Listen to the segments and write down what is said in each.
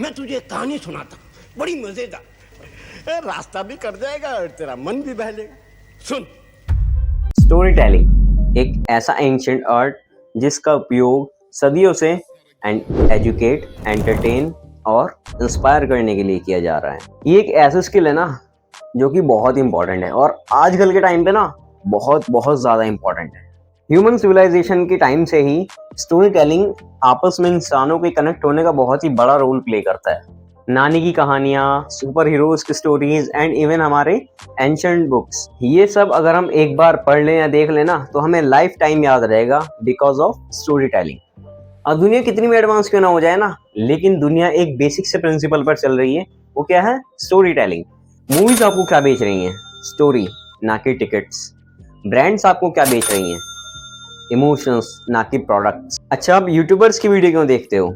मैं तुझे एक कहानी सुनाता हूँ, बड़ी मजेदार। रास्ता भी कट जाएगा और तेरा मन भी बहलेगा। सुन। स्टोरी टेलिंग एक ऐसा एंशिएंट आर्ट जिसका उपयोग सदियों से एजुकेट, एंटरटेन और इंस्पायर करने के लिए किया जा रहा है। ये एक ऐसा स्किल है ना जो कि बहुत इंपॉर्टेंट है और आजकल के टाइम पे ना बहुत बहुत ज़्यादा इंपॉर्टेंट है। ह्यूमन सिविलाइजेशन के टाइम से ही स्टोरी टेलिंग आपस में इंसानों के कनेक्ट होने का बहुत ही बड़ा रोल प्ले करता है। नानी की कहानियाँ, सुपर हीरोज की स्टोरीज एंड इवन हमारे एंशिएंट बुक्स, ये सब अगर हम एक बार पढ़ लें या देख लेना तो हमें लाइफ टाइम याद रहेगा बिकॉज ऑफ स्टोरी टेलिंग। अब दुनिया कितनी भी एडवांस क्यों ना हो जाए ना, लेकिन दुनिया एक बेसिक से प्रिंसिपल पर चल रही है। वो क्या है? Story telling. मूवीज आपको क्या बेच रही हैं? स्टोरी, ना कि टिकट्स। ब्रांड्स आपको क्या बेच रही हैं? इमोशंस, ना कि प्रोडक्ट्स। अच्छा, आप यूट्यूबर्स की वीडियो क्यों देखते हो?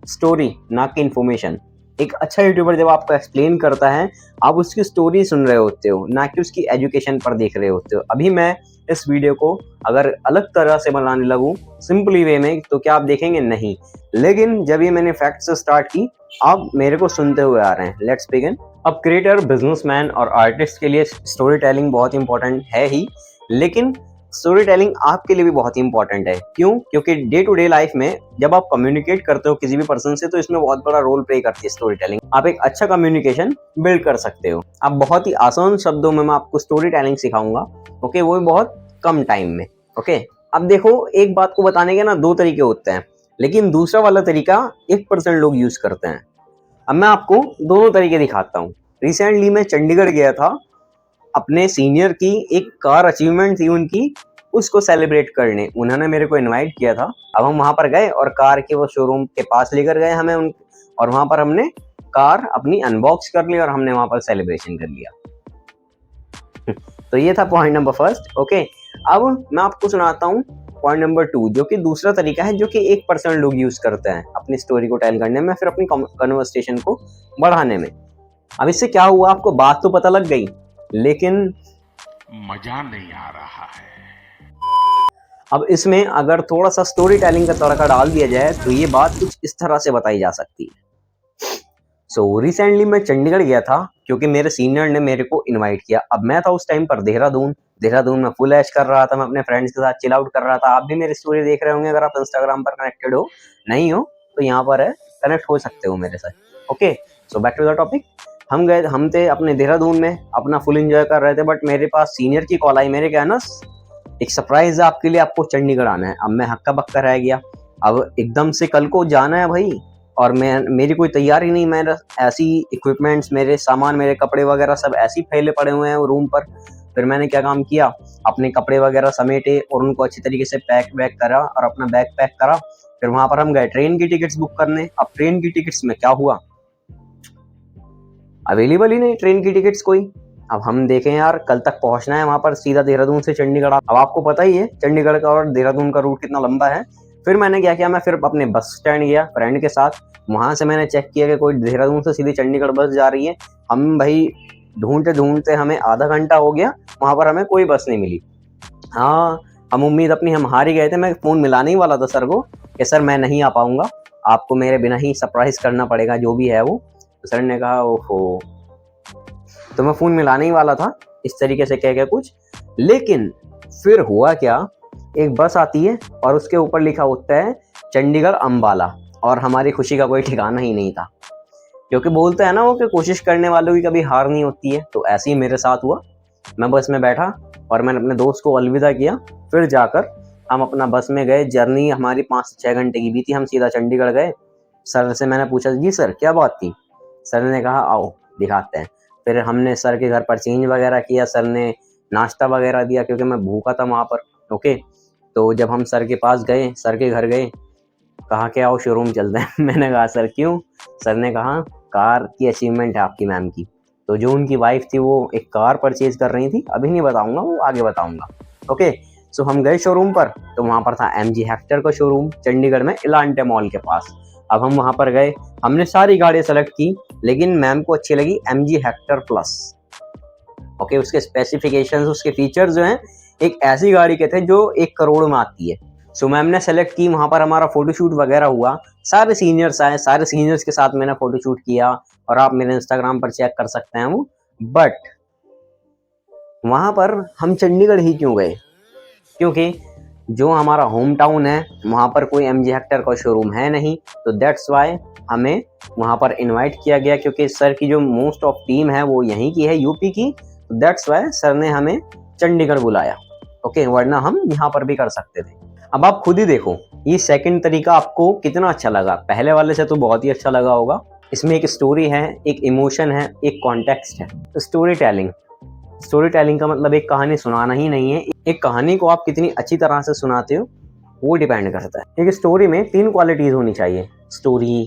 स्टोरी, ना कि इन्फॉर्मेशन। एक अच्छा यूट्यूबर जब आपको एक्सप्लेन करता है, आप उसकी स्टोरी सुन रहे होते हो, ना कि उसकी एजुकेशन पर देख रहे होते हो। अभी मैं इस वीडियो को अगर अलग तरह से बनाने लगूं सिंपली वे में, तो क्या आप देखेंगे? नहीं। लेकिन जब ये मैंने फैक्ट से स्टार्ट की, आप मेरे को सुनते हुए आ रहे हैं। Let's begin. अब क्रिएटर, बिजनेसमैन और आर्टिस्ट के लिए स्टोरी टेलिंग बहुत इंपॉर्टेंट है ही, लेकिन स्टोरी टेलिंग आपके लिए भी बहुत इंपॉर्टेंट है। क्यों? क्योंकि डे टू डे लाइफ में जब आप कम्युनिकेट करते हो किसी भी पर्सन से, तो इसमें बहुत बड़ा रोल प्ले करती है स्टोरी टेलिंग। आप एक अच्छा कम्युनिकेशन बिल्ड कर सकते हो। आप बहुत ही आसान शब्दों में मैं आपको स्टोरी टेलिंग सिखाऊंगा, ओके, वो भी बहुत कम टाइम में। ओके, अब देखो, एक बात को बताने के ना दो तरीके होते हैं, लेकिन दूसरा वाला तरीका 1% लोग यूज करते हैं। अब मैं आपको दोनों तरीके दिखाता हूँ। रिसेंटली मैं चंडीगढ़ गया था अपने सीनियर की एक कार अचीवमेंट थी उनकी, उसको सेलिब्रेट करने उन्होंने मेरे को इनवाइट किया था। अब हम वहां पर गए और कार के वो शोरूम के पास लेकर गए हमें और वहां पर हमने कार अपनी अनबॉक्स कर ली और हमने वहां पर सेलिब्रेशन कर लिया। तो ये था पॉइंट नंबर फर्स्ट। ओके, अब मैं आपको सुनाता हूँ पॉइंट नंबर 2, जो कि दूसरा तरीका है जो कि 1% लोग यूज करते हैं अपनी स्टोरी को टेल करने में, फिर अपनी कन्वर्सेशन को बढ़ाने में। अब इससे क्या हुआ, आपको बात तो पता लग गई, लेकिन मजा नहीं आ रहा है। अब इसमें अगर थोड़ा सा स्टोरी टेलिंग का तड़का डाल दिया जाए तो ये बात कुछ इस तरह से बताई जा सकती है। रिसेंटली मैं चंडीगढ़ गया था क्योंकि मेरे सीनियर ने मेरे को इनवाइट किया। अब मैं था उस टाइम पर देहरादून में फुल ऐश कर रहा था, मैं अपने फ्रेंड्स के साथ चिल आउट कर रहा था। आप भी मेरी स्टोरी देख रहे होंगे, अगर आप इंस्टाग्राम पर कनेक्टेड हो, नहीं हो तो यहाँ पर है, कनेक्ट हो सकते हो मेरे साथ। Okay, so back to the topic. हम थे अपने देहरादून में, अपना फुल एंजॉय कर रहे थे, बट मेरे पास सीनियर की कॉल आई। मेरे क्या है ना, एक सरप्राइज है आपके लिए, आपको चंडीगढ़ आना है। अब मैं हक्का बक्का रह गया, अब एकदम से कल को जाना है भाई, और मेरी कोई तैयारी नहीं, मेरा ऐसी इक्विपमेंट्स, मेरे सामान, मेरे कपड़े वगैरह सब ऐसे ही फैले पड़े हुए हैं रूम पर। फिर मैंने क्या काम किया, अपने कपड़े वगैरह समेटे और उनको अच्छी तरीके से पैक वैक करा और अपना बैग पैक करा। फिर वहां पर हम गए ट्रेन की टिकट्स बुक करने। अब ट्रेन की टिकट्स में क्या हुआ, अवेलेबल ही नहीं ट्रेन की टिकट्स कोई। अब हम देखें यार, कल तक पहुंचना है वहां पर सीधा देहरादून से चंडीगढ़। अब आपको पता ही है चंडीगढ़ का और देहरादून का रूट कितना लंबा है। फिर मैंने क्या किया, मैं फिर अपने बस स्टैंड गया फ्रेंड के साथ। वहां से मैंने चेक किया कि कोई देहरादून से सीधी चंडीगढ़ बस जा रही है। हम भाई ढूंढते ढूंढते हमें आधा घंटा हो गया, वहां पर हमें कोई बस नहीं मिली। हाँ, हम उम्मीद अपनी हम हार ही गए थे। मैं फोन मिलाने ही वाला था सर को कि सर मैं नहीं आ पाऊंगा, आपको मेरे बिना ही सरप्राइज करना पड़ेगा जो भी है वो। तो सर ने कहा ओहो, तो मैं फोन मिलाने ही वाला था इस तरीके से कह के कुछ। लेकिन फिर हुआ क्या, एक बस आती है और उसके ऊपर लिखा होता है चंडीगढ़ अंबाला, और हमारी खुशी का कोई ठिकाना ही नहीं था। क्योंकि बोलते हैं ना वो कि कोशिश करने वालों की कभी हार नहीं होती है, तो ऐसे ही मेरे साथ हुआ। मैं बस में बैठा और मैंने अपने दोस्त को अलविदा किया। फिर जाकर हम अपना बस में गए। जर्नी हमारी 5 से 6 घंटे की भी थी। हम सीधा चंडीगढ़ गए। सर से मैंने पूछा, जी सर क्या बात थी? सर ने कहा आओ दिखाते हैं। फिर हमने सर के घर पर चेंज वगैरह किया, सर ने नाश्ता वगैरह दिया क्योंकि मैं भूखा था वहाँ पर। ओके, तो जब हम सर के पास गए, सर के घर गए, कहा कि आओ शोरूम चलते हैं। मैंने कहा सर क्यों? सर ने कहा कार की अचीवमेंट है आपकी मैम की। तो जो उनकी वाइफ थी वो एक कार परचेज कर रही थी, अभी नहीं बताऊंगा, वो आगे बताऊंगा। ओके, सो हम गए शोरूम पर, तो वहाँ पर था MG हेक्टर का शोरूम चंडीगढ़ में इलांटे मॉल के पास। अब हम वहाँ पर गए, हमने सारी गाड़ियाँ सेलेक्ट की, लेकिन मैम को अच्छी लगी MG हेक्टर प्लस। ओके, उसके स्पेसिफिकेशंस, उसके फीचर्स जो हैं एक ऐसी गाड़ी के थे जो 1 करोड़ में आती है। सो मैम ने सेलेक्ट की, वहाँ पर हमारा फोटोशूट वगैरह हुआ। सारे सीनियर्स आए, सारे सीनियर्स के साथ मैंने फोटोशूट किया और आप मेरे इंस्टाग्राम पर चेक कर सकते हैं वो। बट वहाँ पर हम चंडीगढ़ ही क्यों गए? क्योंकि जो हमारा होम टाउन है वहाँ पर कोई MG हेक्टर का शोरूम है नहीं, तो दैट्स वाई हमें वहाँ पर इनवाइट किया गया, क्योंकि सर की जो मोस्ट ऑफ टीम है वो यहीं की है, यूपी की, तो दैट्स वाई सर ने हमें चंडीगढ़ बुलाया। ओके, वरना हम यहाँ पर भी कर सकते थे। अब आप खुद ही देखो ये सेकंड तरीका आपको कितना अच्छा लगा। पहले वाले से तो बहुत ही अच्छा लगा होगा। इसमें एक स्टोरी है, एक इमोशन है, एक कॉन्टेक्स्ट है। स्टोरी टेलिंग का मतलब एक कहानी सुनाना ही नहीं है, एक कहानी को आप कितनी अच्छी तरह से सुनाते हो वो डिपेंड करता है। एक स्टोरी में 3 क्वालिटीज होनी चाहिए। स्टोरी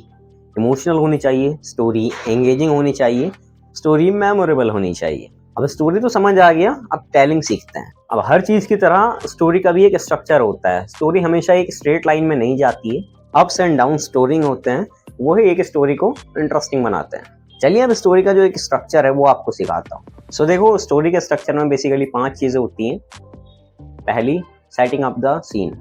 इमोशनल होनी चाहिए, स्टोरी एंगेजिंग होनी चाहिए, स्टोरी मेमोरेबल होनी चाहिए। अब स्टोरी तो समझ आ गया, अब टेलिंग सीखते हैं। अब हर चीज़ की तरह स्टोरी का भी एक स्ट्रक्चर होता है। स्टोरी हमेशा एक स्ट्रेट लाइन में नहीं जाती है, अप्स एंड डाउन स्टोरिंग होते हैं, वही एक स्टोरी को इंटरेस्टिंग बनाते हैं। चलिए अब स्टोरी का जो एक स्ट्रक्चर है वो आपको सिखाता हूँ। सो देखो, स्टोरी के स्ट्रक्चर में बेसिकली 5 चीज़ें होती हैं। पहली, सेटिंग अप द सीन।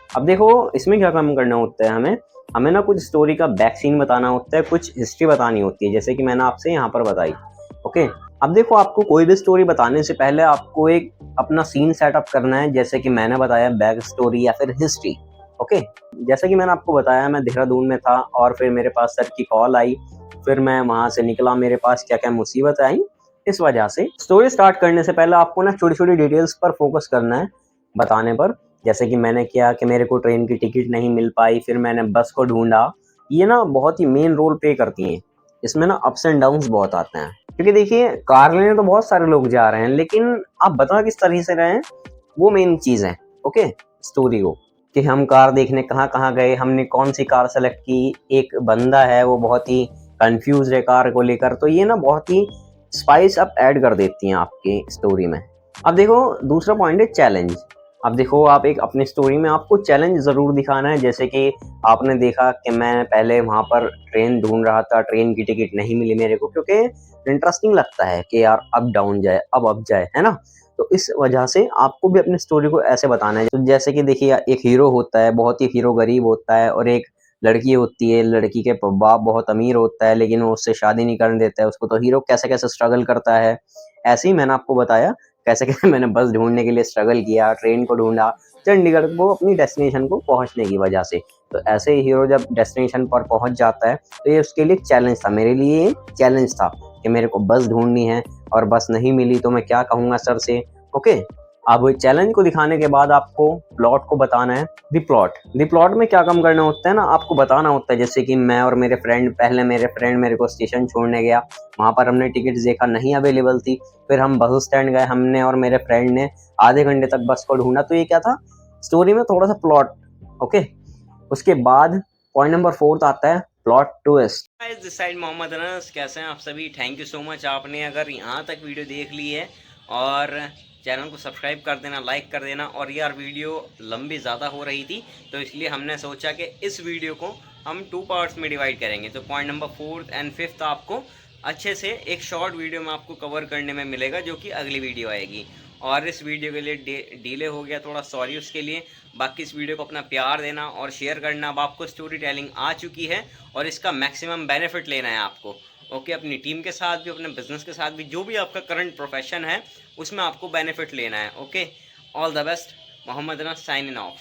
अब देखो इसमें क्या काम करना होता है, हमें ना कुछ स्टोरी का बैक सीन बताना होता है, कुछ हिस्ट्री बतानी होती है, जैसे कि मैंने आपसे यहाँ पर बताई। ओके, अब देखो आपको कोई भी स्टोरी बताने से पहले आपको एक अपना सीन सेटअप करना है, जैसे कि मैंने बताया बैक स्टोरी या फिर हिस्ट्री। ओके, जैसे कि मैंने आपको बताया मैं देहरादून में था और फिर मेरे पास सर की कॉल आई, फिर मैं वहाँ से निकला, मेरे पास क्या क्या मुसीबत आई। इस वजह से स्टोरी स्टार्ट करने से पहले आपको ना छोटी छोटी डिटेल्स पर फोकस करना है बताने पर। जैसे कि मैंने किया कि मेरे को ट्रेन की टिकट नहीं मिल पाई, फिर मैंने बस को ढूंढा। ये ना बहुत ही मेन रोल प्ले करती हैं। इसमें ना अप्स एंड डाउन्स बहुत आते हैं, क्योंकि देखिए कार लेने तो बहुत सारे लोग जा रहे हैं, लेकिन आप बता किस तरह से रहे हैं वो मेन चीज़ है। ओके, स्टोरी को कि हम कार देखने कहाँ कहाँ गए, हमने कौन सी कार सेलेक्ट की, एक बंदा है वो बहुत ही कंफ्यूज है कार को लेकर, तो ये ना बहुत ही स्पाइस अप ऐड कर देती हैं आपकी स्टोरी में। अब देखो दूसरा पॉइंट है चैलेंज। अब देखो आप एक अपनी स्टोरी में आपको चैलेंज ज़रूर दिखाना है, जैसे कि आपने देखा कि मैं पहले वहाँ पर ट्रेन ढूंढ रहा था, ट्रेन की टिकट नहीं मिली मेरे को, क्योंकि इंटरेस्टिंग लगता है कि यार अब डाउन जाए अब जाए, है ना। तो इस वजह से आपको भी अपनी स्टोरी को ऐसे बताना है। तो जैसे कि देखिए एक हीरो होता है, बहुत ही हीरो गरीब होता है, और एक लड़की होती है, लड़की के बाप बहुत अमीर होता है लेकिन वो उससे शादी नहीं करने देता है उसको, तो हीरो कैसे कैसे स्ट्रगल करता है। ऐसे ही मैंने आपको बताया कैसे कैसे मैंने बस ढूंढने के लिए स्ट्रगल किया, ट्रेन को ढूंढा चंडीगढ़ को अपनी डेस्टिनेशन को पहुंचने की वजह से। तो ऐसे ही हीरो जब डेस्टिनेशन पर पहुंच जाता है तो ये उसके लिए चैलेंज था, मेरे लिए चैलेंज था कि मेरे को बस ढूंढनी है और बस नहीं मिली तो मैं क्या कहूँगा सर से। ओके, अब चैलेंज को दिखाने के बाद आपको प्लॉट को बताना है। द प्लॉट में क्या काम करना होता है ना, आपको बताना होता है, जैसे कि मैं और मेरे फ्रेंड मेरे को स्टेशन छोड़ने गया, वहाँ पर हमने टिकट देखा नहीं अवेलेबल थी, फिर हम बस स्टैंड गए, हमने और मेरे फ्रेंड ने आधे घंटे तक बस को ढूंढा। तो ये क्या था, स्टोरी में थोड़ा सा प्लॉट। ओके, उसके बाद पॉइंट नंबर 4 आता है plot twist. This side Mohammad Anas, कैसे हैं आप सभी? थैंक यू सो मच, आपने अगर यहाँ तक वीडियो देख ली है, और चैनल को सब्सक्राइब कर देना, लाइक कर देना। और यार वीडियो लंबी ज़्यादा हो रही थी तो इसलिए हमने सोचा कि इस वीडियो को हम 2 पार्ट्स में डिवाइड करेंगे। तो पॉइंट नंबर 4 एंड 5 आपको अच्छे से एक शॉर्ट वीडियो में आपको कवर करने में मिलेगा, जो कि अगली वीडियो आएगी। और इस वीडियो के लिए डिले हो गया थोड़ा, सॉरी उसके लिए। बाकी इस वीडियो को अपना प्यार देना और शेयर करना। अब आपको स्टोरी टेलिंग आ चुकी है और इसका मैक्सिमम बेनिफिट लेना है आपको। ओके, अपनी टीम के साथ भी, अपने बिजनेस के साथ भी, जो भी आपका करंट प्रोफेशन है उसमें आपको बेनिफिट लेना है। Okay, all the best. Mohammad Anas signing of.